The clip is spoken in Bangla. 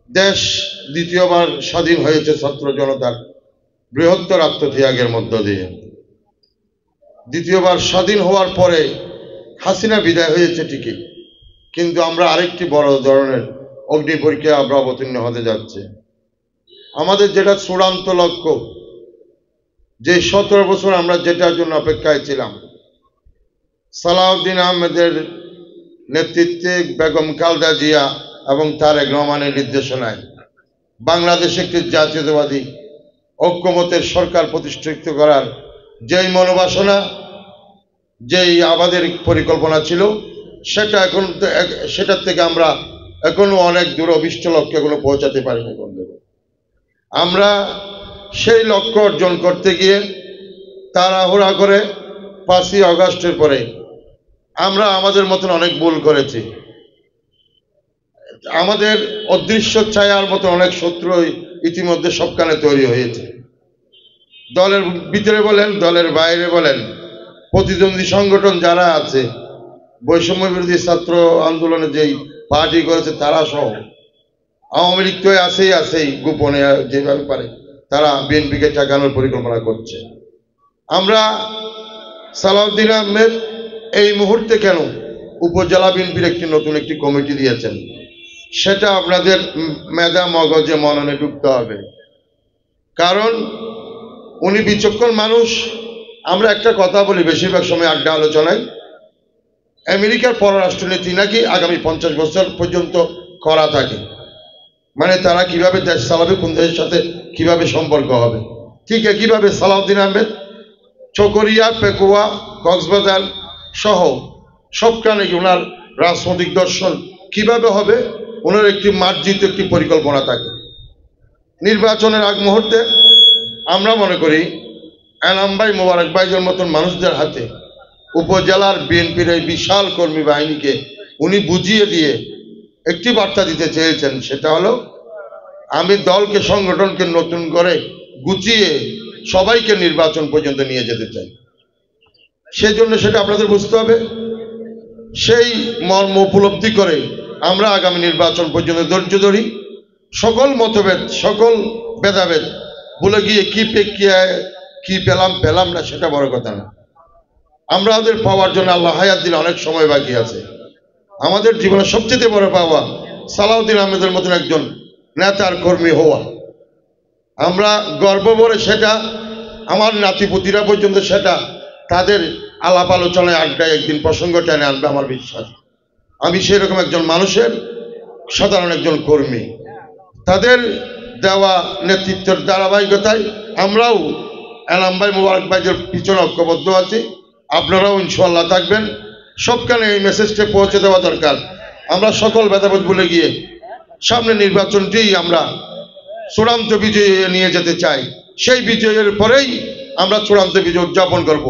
দেশ দ্বিতীয়বার স্বাধীন হয়েছে ছাত্র জনতার বৃহত্তর আত্মত্যাগের মধ্য দিয়ে। দ্বিতীয়বার স্বাধীন হওয়ার পরে হাসিনা বিদায় হয়েছে ঠিকই, কিন্তু আমরা আরেকটি বড় ধরনের অগ্নি পরীক্ষায় আমরা অবতীর্ণ হতে যাচ্ছে। আমাদের যেটা চূড়ান্ত লক্ষ্য, যে 17 বছর আমরা যেটার জন্য অপেক্ষায় ছিলাম, সালাউদ্দিন আহমেদের নেতৃত্বে বেগম খালেদা জিয়া এবং তারেক রহমানের নির্দেশনায় বাংলাদেশে একটি জাতীয়তাবাদী ঐক্যমতের সরকার প্রতিষ্ঠিত করার যেই মনোবাসনা, যেই আমাদের পরিকল্পনা ছিল, সেটার থেকে আমরা এখনো অনেক দূর অভিষ্ট লক্ষ্যে এখনো পৌঁছাতে পারিনি বন্ধুরা। আমরা সেই লক্ষ্য অর্জন করতে গিয়ে তাড়াহুড়া করে 5ই আগস্টের পরে আমরা আমাদের মতন অনেক ভুল করেছি। আমাদের অদৃশ্য ছায়ার মতো অনেক শত্রু ইতিমধ্যে সবখানে তৈরি হয়েছে। দলের ভিতরে বলেন, দলের বাইরে বলেন, প্রতিদ্বন্দ্বী সংগঠন যারা আছে, বৈষম্য বিরোধী ছাত্র আন্দোলনে যেই পার্টি করেছে তারা সহ, আওয়ামী লীগ তো আছেই গোপনে যেভাবে পারে তারা বিএনপিকে ঠেকানোর পরিকল্পনা করছে। আমরা সালাউদ্দিন আহমেদ এই মুহূর্তে কেন উপজেলা বিএনপির নতুন একটি কমিটি দিয়েছেন, সেটা আপনাদের মেধা মগজে মননে ঢুকতে হবে। কারণ উনি বিচক্ষণ মানুষ। আমরা একটা কথা বলি বেশিরভাগ সময় আড্ডা আলোচনায়, আমেরিকার পররাষ্ট্রনীতি নাকি আগামী 50 বছর পর্যন্ত করা থাকে, মানে তারা কিভাবে দেশ চালাবে, কোন দেশের সাথে কিভাবে সম্পর্ক হবে। ঠিক একইভাবে সালাউদ্দিন আহমেদ চকরিয়া, পেকুয়া, কক্সবাজার সহ সবখানে ওনার রাজনৈতিক দর্শন কিভাবে হবে, ওনার একটি মার্জিত একটি পরিকল্পনা থাকে। নির্বাচনের আগ মুহূর্তে আমরা মনে করি এনাম ভাই, মোবারক ভাইদের মতন মানুষদের হাতে উপজেলার বিএনপির এই বিশাল কর্মী বাহিনীকে উনি বুঝিয়ে দিয়ে একটি বার্তা দিতে চেয়েছেন, সেটা হলো আমি দলকে, সংগঠনকে নতুন করে গুছিয়ে সবাইকে নির্বাচন পর্যন্ত নিয়ে যেতে চাই। সেজন্য সেটা আপনাদের বুঝতে হবে। সেই মর্ম উপলব্ধি করে আমরা আগামী নির্বাচন পর্যন্ত ধৈর্য ধরি। সকল মতভেদ, সকল ভেদাভেদ বলে গিয়ে কি পেলাম না সেটা বড় কথা না। আমরা আমাদের পাওয়ার জন্য আল্লাহ হায়াত দিলে অনেক সময় বাকি আছে। আমাদের জীবনের সবচেয়ে বড় পাওয়া সালাউদ্দিন আহমেদের মতন একজন নেতার কর্মী হওয়া। আমরা গর্ব করে সেটা আমার নাতিপুতিরা পর্যন্ত সেটা তাদের আলাপ আলোচনায় আড্ডায় একদিন প্রসঙ্গ টেনে আনবে আমার বিশ্বাস। আমি সেরকম একজন মানুষের সাধারণ একজন কর্মী। তাদের দেওয়া নেতৃত্বের ধারাবাহিকতায় আমরাও এনাম ভাই, মোবারক ভাইদের পিছনে ঐক্যবদ্ধ আছি। আপনারাও ইনশাআল্লাহ থাকবেন। সবখানে এই মেসেজটা পৌঁছে দেওয়া দরকার। আমরা সকল ভেদাভেদ ভুলে গিয়ে সামনে নির্বাচনটি আমরা চূড়ান্ত বিজয় নিয়ে যেতে চাই। সেই বিজয়ের পরেই আমরা চূড়ান্ত বিজয় উদযাপন করব।